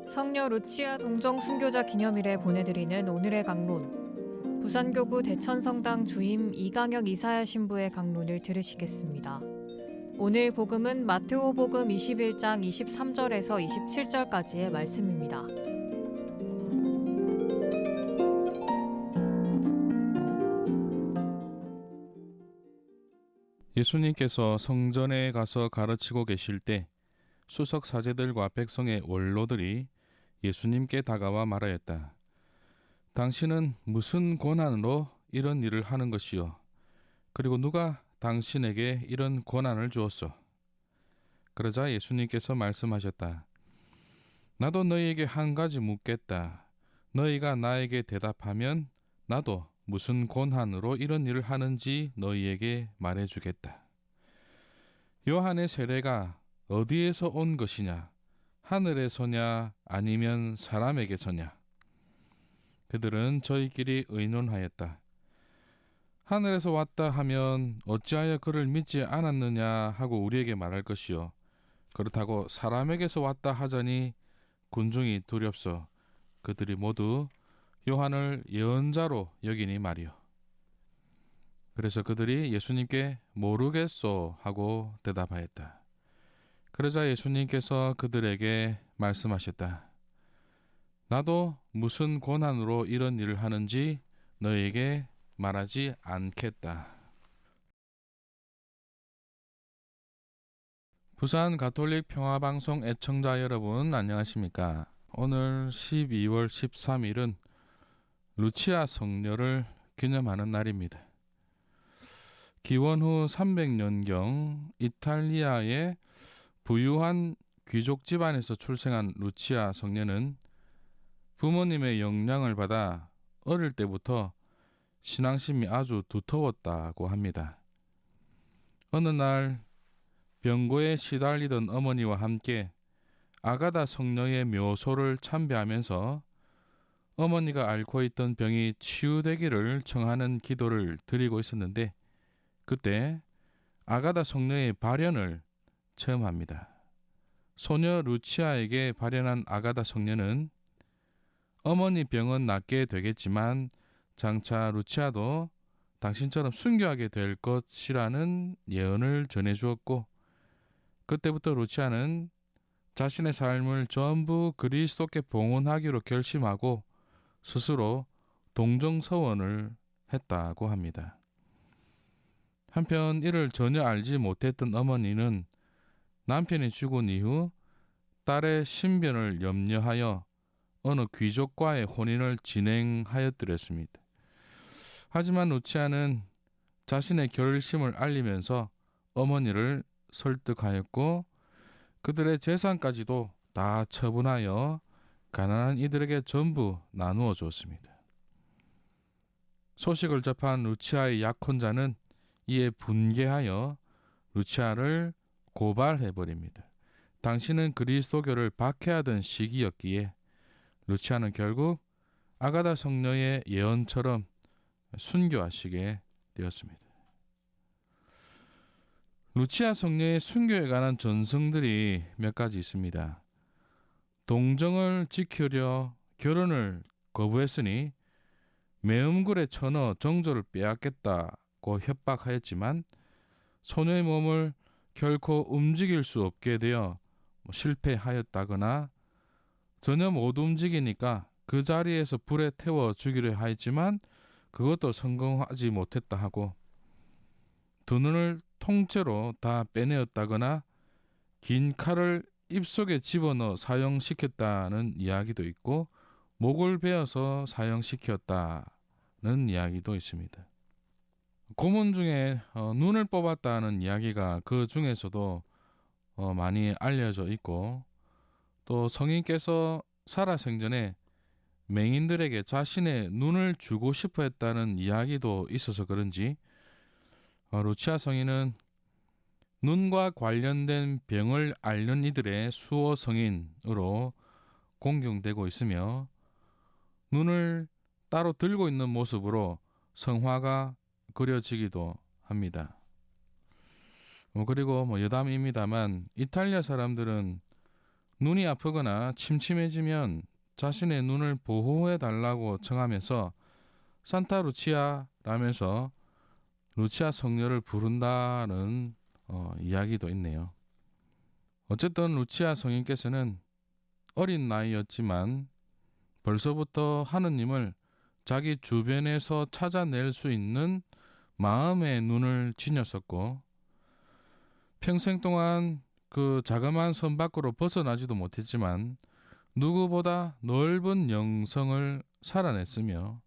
성녀 루치아 동정 순교자 기념일에 보내드리는 오늘의 강론. 부산교구 대천성당 주임 이강혁 이사야 신부의 강론을 들으시겠습니다. 오늘 복음은 마테오복음 21장 23절에서 27절까지의 말씀입니다. 예수님께서 성전에 가서 가르치고 계실 때 수석 사제들과 백성의 원로들이 예수님께 다가와 말하였다. 당신은 무슨 권한으로 이런 일을 하는 것이요? 그리고 누가 당신에게 이런 권한을 주었소? 그러자 예수님께서 말씀하셨다. 나도 너희에게 한 가지 묻겠다. 너희가 나에게 대답하면 나도 무슨 권한으로 이런 일을 하는지 너희에게 말해주겠다. 요한의 세례가 어디에서 온 것이냐? 하늘에서냐 아니면 사람에게서냐? 그들은 저희끼리 의논하였다. 하늘에서 왔다 하면 어찌하여 그를 믿지 않았느냐 하고 우리에게 말할 것이요. 그렇다고 사람에게서 왔다 하자니 군중이 두렵소. 그들이 모두 요한을 예언자로 여기니 말이요. 그래서 그들이 예수님께 모르겠소 하고 대답하였다. 그러자 예수님께서 그들에게 말씀하셨다. 나도 무슨 권한으로 이런 일을 하는지 너에게 말하지 않겠다. 부산 가톨릭 평화방송 애청자 여러분 안녕하십니까? 오늘 12월 13일은 루치아 성녀를 기념하는 날입니다. 기원 후 300년경 이탈리아의 부유한 귀족 집안에서 출생한 루치아 성녀는 부모님의 영향을 받아 어릴 때부터 신앙심이 아주 두터웠다고 합니다. 어느 날 병고에 시달리던 어머니와 함께 아가다 성녀의 묘소를 참배하면서 어머니가 앓고 있던 병이 치유되기를 청하는 기도를 드리고 있었는데 그때 아가다 성녀의 발현을 체험합니다. 소녀 루치아에게 발현한 아가다 성녀는 어머니 병은 낫게 되겠지만 장차 루치아도 당신처럼 순교하게 될 것이라는 예언을 전해주었고 그때부터 루치아는 자신의 삶을 전부 그리스도께 봉헌하기로 결심하고 스스로 동정서원을 했다고 합니다. 한편 이를 전혀 알지 못했던 어머니는 남편이 죽은 이후 딸의 신변을 염려하여 어느 귀족과의 혼인을 진행하였더랬습니다. 하지만 루치아는 자신의 결심을 알리면서 어머니를 설득하였고 그들의 재산까지도 다 처분하여 가난한 이들에게 전부 나누어 주었습니다. 소식을 접한 루치아의 약혼자는 이에 분개하여 루치아를 고발해버립니다. 당신은 그리스도교를 박해하던 시기였기에 루치아는 결국 아가다 성녀의 예언처럼 순교하시게 되었습니다. 루치아 성녀의 순교에 관한 전승들이 몇 가지 있습니다. 동정을 지키려 결혼을 거부했으니 매음굴에 쳐넣어 정조를 빼앗겠다고 협박하였지만 소녀의 몸을 결코 움직일 수 없게 되어 실패하였다거나 전혀 못 움직이니까 그 자리에서 불에 태워 죽이려 하였지만 그것도 성공하지 못했다 하고 두 눈을 통째로 다 빼내었다거나 긴 칼을 입속에 집어넣어 사형시켰다는 이야기도 있고 목을 베어서 사형시켰다는 이야기도 있습니다. 고문 중에 눈을 뽑았다는 이야기가 그 중에서도 많이 알려져 있고 또 성인께서 살아생전에 맹인들에게 자신의 눈을 주고 싶어 했다는 이야기도 있어서 그런지 루치아 성인은 눈과 관련된 병을 앓는 이들의 수호 성인으로 공경되고 있으며 눈을 따로 들고 있는 모습으로 성화가 그려지기도 합니다. 그리고 여담입니다만 이탈리아 사람들은 눈이 아프거나 침침해지면 자신의 눈을 보호해 달라고 청하면서 산타 루치아라면서 루치아 성녀를 부른다는 이야기도 있네요. 어쨌든 루치아 성인께서는 어린 나이였지만 벌써부터 하느님을 자기 주변에서 찾아낼 수 있는 마음의 눈을 지녔었고 평생 동안 그 자그마한 섬 밖으로 벗어나지도 못했지만 누구보다 넓은 영성을 살아냈으며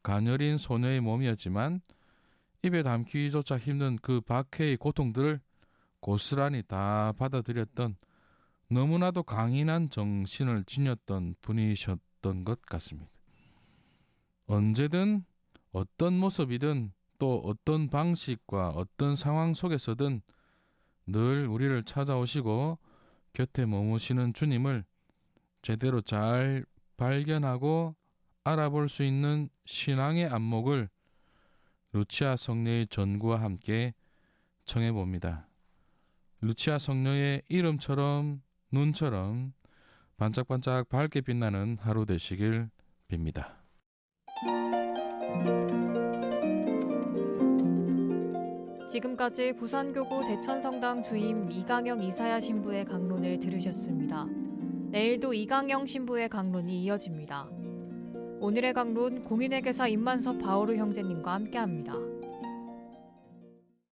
가녀린 소녀의 몸이었지만 입에 담기조차 힘든 그 박해의 고통들을 고스란히 다 받아들였던 너무나도 강인한 정신을 지녔던 분이셨던 것 같습니다. 언제든 어떤 모습이든 또 어떤 방식과 어떤 상황 속에서든 늘 우리를 찾아오시고 곁에 머무시는 주님을 제대로 잘 발견하고 알아볼 수 있는 신앙의 안목을 루치아 성녀의 전구와 함께 청해봅니다. 루치아 성녀의 이름처럼 눈처럼 반짝반짝 밝게 빛나는 하루 되시길 빕니다. 지금까지 부산교구 대천성당 주임 이강영 이사야 신부의 강론을 들으셨습니다. 내일도 이강영 신부의 강론이 이어집니다. 오늘의 강론 공인회계사 임만섭 바오르 형제님과 함께합니다.